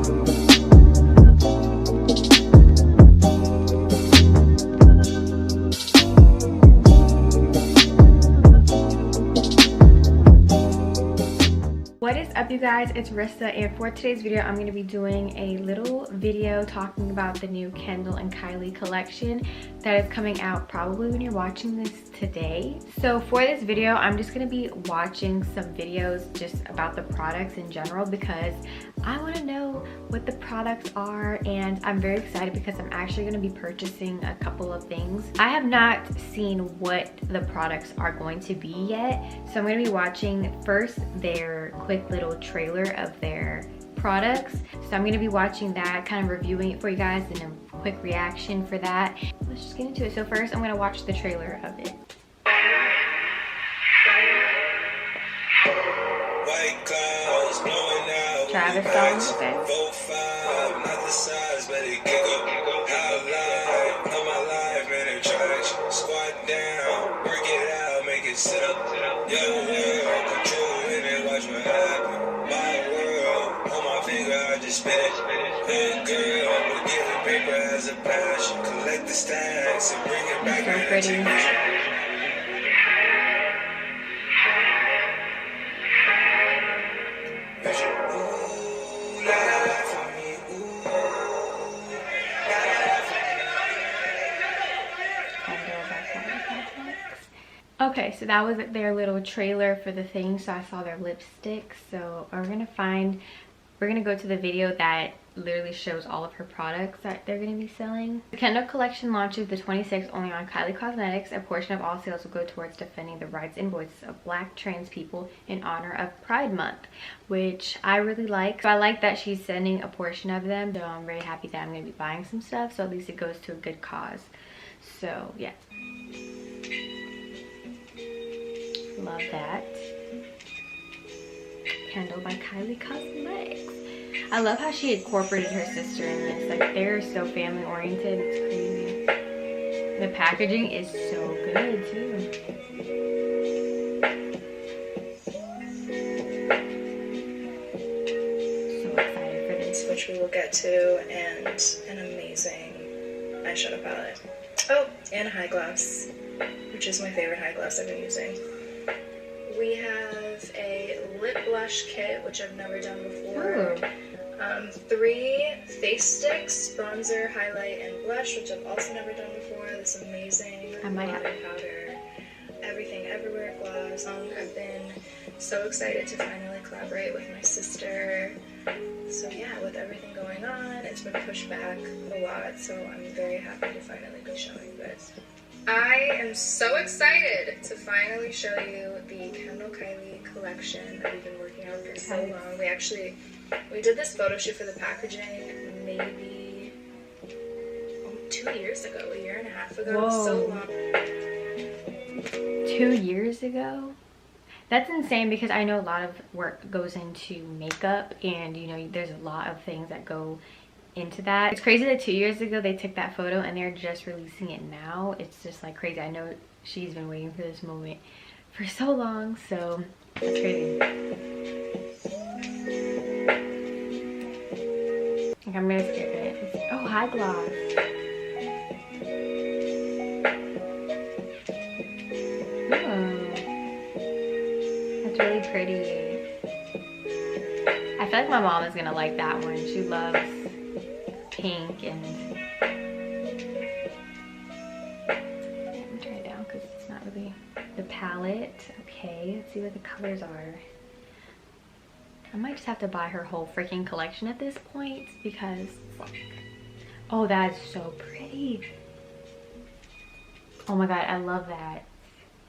What is up, you guys? It's Rissa, and for today's video I'm going to be doing a little video talking about the new Kendall and Kylie collection that is coming out probably when you're watching this today. So for this video I'm just going to be watching some videos just about the products in general because I want to know what the products are, and I'm very excited because I'm actually going to be purchasing a couple of things. I have not seen what the products are going to be yet, so I'm going to be watching first their quick little trailer of their products. So I'm going to be watching that, kind of reviewing it for you guys and a quick reaction for that. Let's just get into it. So first I'm going to watch the trailer of it. Travis song, okay. So pretty. Okay, so that was their little trailer for the thing. So I saw their lipsticks. So we're gonna go to the video that literally shows all of her products that they're gonna be selling. The Kendall collection launches the 26th only on Kylie Cosmetics. A portion of all sales will go towards defending the rights and voices of Black trans people in honor of Pride Month, which I really like. So I like that she's sending a portion of them. So I'm very happy that I'm gonna be buying some stuff. So at least it goes to a good cause. So yeah. Love that. Kendall by Kylie Cosmetics. I love how she incorporated her sister in this. Like, they're so family oriented. It's crazy. The packaging is so good too. So excited for this. Which we will get to, and an amazing eyeshadow palette. Oh, and a high gloss, which is my favorite high gloss I've been using. We have a lip blush kit, which I've never done before. 3 face sticks, bronzer, highlight, and blush, which I've also never done before. This amazing powder, everything everywhere gloss. I've been so excited to finally collaborate with my sister. So yeah, with everything going on, it's been pushed back a lot, so I'm very happy to finally be showing this. I am so excited to finally show you the Kendall Kylie collection that we've been working on for so long. We did this photo shoot for the packaging maybe 2 years ago, a year and a half ago. Whoa. So long. 2 years ago? That's insane because I know a lot of work goes into makeup, and you know, there's a lot of things that go into that. It's crazy that 2 years ago they took that photo and they're just releasing it now. It's just like crazy. I know she's been waiting for this moment for so long, so that's crazy. Like, I'm gonna skip it. Oh, high gloss. Oh, that's really pretty. I feel like my mom is gonna like that one. She loves pink, and let me turn it down because it's not really the palette. Okay, let's see what the colors are. I might just have to buy her whole freaking collection at this point because, oh, that's so pretty. Oh my god, I love that.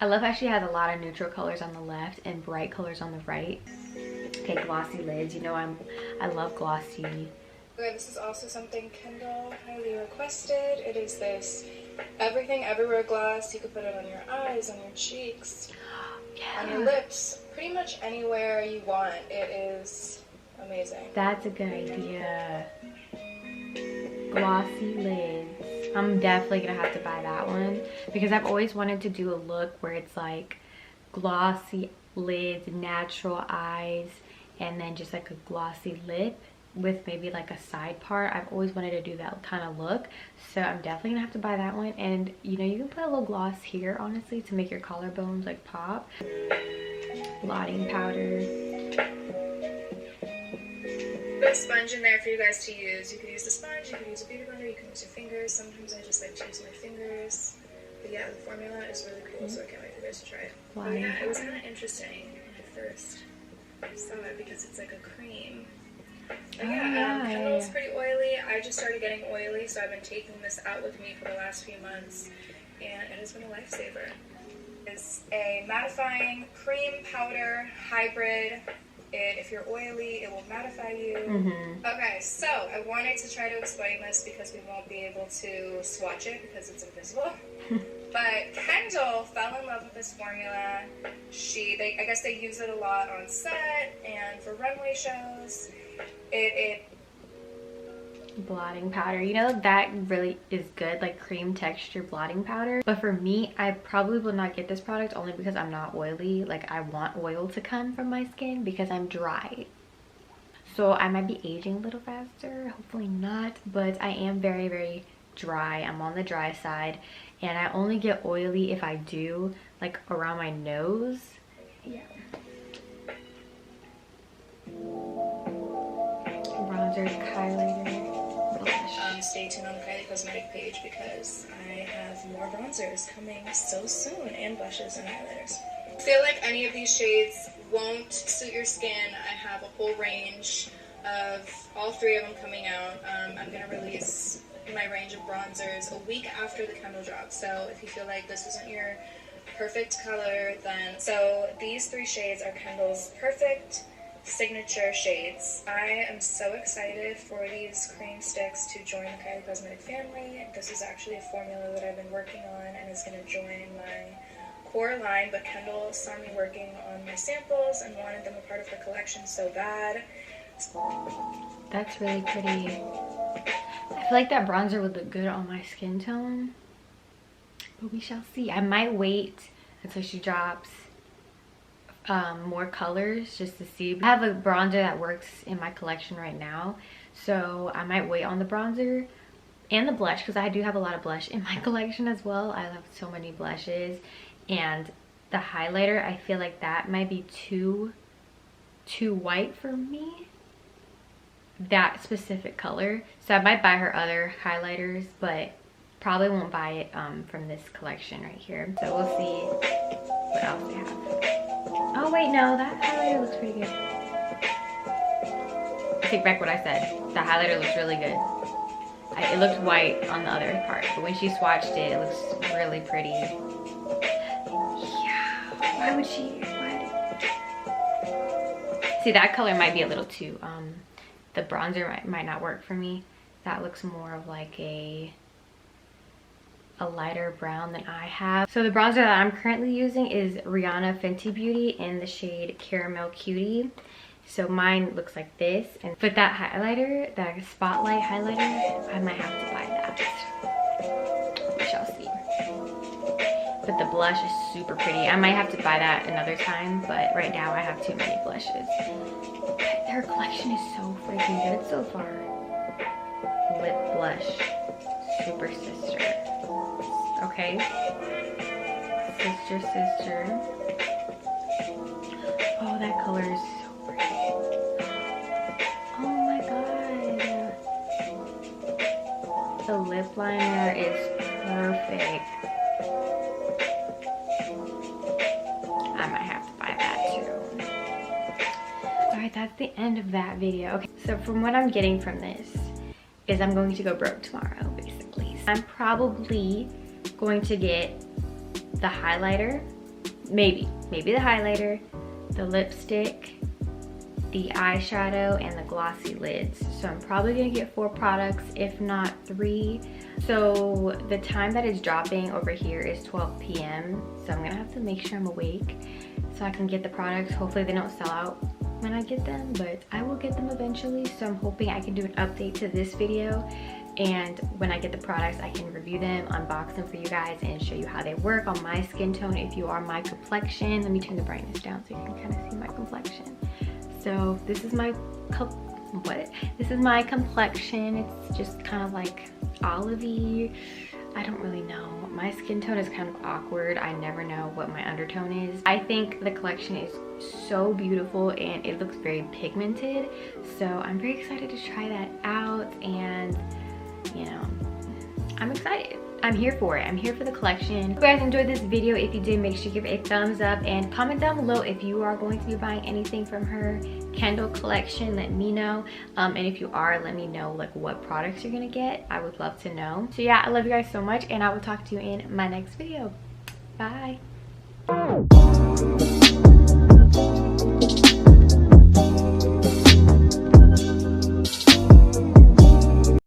I love how she has a lot of neutral colors on the left and bright colors on the right. Okay, glossy lids. You know I love glossy. Okay, this is also something Kendall highly requested. It is this everything everywhere gloss. You could put it on your eyes, on your cheeks, on your lips, pretty much anywhere you want. It is amazing. That's a good idea. Glossy lids. I'm definitely gonna have to buy that one because I've always wanted to do a look where it's like glossy lids, natural eyes, and then just like a glossy lip. with maybe like a side part. I've always wanted to do that kind of look, so I'm definitely gonna have to buy that one. And you know, you can put a little gloss here honestly to make your collarbones like pop. Blotting powder. Put a sponge in there for you guys to use. You could use the sponge, you could use a beauty blender, you can use your fingers. Sometimes I just like to use my fingers. But yeah, the formula is really cool, so I can't wait for you guys to try it. Oh yeah, it was kind of interesting when I first saw it because it's like a cream. But yeah, Kendall's pretty oily. I just started getting oily, so I've been taking this out with me for the last few months, and it has been a lifesaver. It's a mattifying cream powder hybrid. If you're oily, it will mattify you. Okay, so I wanted to try to explain this because we won't be able to swatch it because it's invisible. But Kendall fell in love with this formula. I guess they use it a lot on set and for runway shows. Blotting powder, you know, that really is good, like cream texture blotting powder. But for me, I probably will not get this product only because I'm not oily. Like, I want oil to come from my skin because I'm dry, so I might be aging a little faster, hopefully not, but I am very, very dry. I'm on the dry side, and I only get oily if I do like around my nose. Yeah. Bronzer, highlighter. Stay tuned on the Kylie Cosmetics page because I have more bronzers coming so soon, and blushes and highlighters. I feel like any of these shades won't suit your skin. I have a whole range of all 3 of them coming out. I'm going to release my range of bronzers a week after the Kendall drop, so if you feel like this isn't your perfect color, then... So these 3 shades are Kendall's perfect signature shades. I am so excited for these cream sticks to join the Kylie Cosmetics family. This is actually a formula that I've been working on and is going to join my core line, but Kendall saw me working on my samples and wanted them a part of her collection so bad. That's really pretty. I feel like that bronzer would look good on my skin tone, but we shall see. I might wait until she drops more colors just to see. I have a bronzer that works in my collection right now, so I might wait on the bronzer and the blush because I do have a lot of blush in my collection as well. I love so many blushes. And the highlighter, I feel like that might be too white for me, that specific color. So I might buy her other highlighters, but probably won't buy it from this collection right here. So we'll see what else they have. Oh wait, no, that highlighter looks pretty good. I take back what I said. The highlighter looks really good. It looked white on the other part, but when she swatched it, it looks really pretty. Yeah, why would she? See, that color might be a little too, the bronzer might not work for me. That looks more of like a lighter brown than I have. So the bronzer that I'm currently using is Rihanna Fenty Beauty in the shade Caramel Cutie. So mine looks like this. And with that highlighter, that spotlight highlighter, I might have to buy that. We shall see. But the blush is super pretty. I might have to buy that another time, but right now I have too many blushes. Their collection is so freaking good so far. Lip blush, Super Sister. Okay, sister. Oh, that color is so pretty. Oh my god, the lip liner is perfect. I might have to buy that too. Alright, that's the end of that video. Okay, so from what I'm getting from this is I'm going to go broke tomorrow, basically. I'm probably going to get the highlighter, maybe the highlighter, the lipstick, the eyeshadow, and the glossy lids. So I'm probably gonna get 4 products, if not 3. So the time that it's dropping over here is 12 p.m. So I'm gonna have to make sure I'm awake so I can get the products. Hopefully they don't sell out when I get them, but I will get them eventually. So I'm hoping I can do an update to this video, and when I get the products I can review them, unbox them for you guys, and show you how they work on my skin tone if you are my complexion. Let me turn the brightness down so you can kind of see my complexion. So this is my what? This is my complexion. It's just kind of like olivey. I don't really know. My skin tone is kind of awkward. I never know what my undertone is. I think the collection is so beautiful and it looks very pigmented. So I'm very excited to try that out, and you know, I'm excited. I'm here for it. I'm here for the collection. If you guys enjoyed this video, if you did, make sure you give it a thumbs up and comment down below if you are going to be buying anything from her Kendall collection. Let me know. And if you are, let me know like what products you're gonna get. I would love to know. So yeah, I love you guys so much, and I will talk to you in my next video. Bye.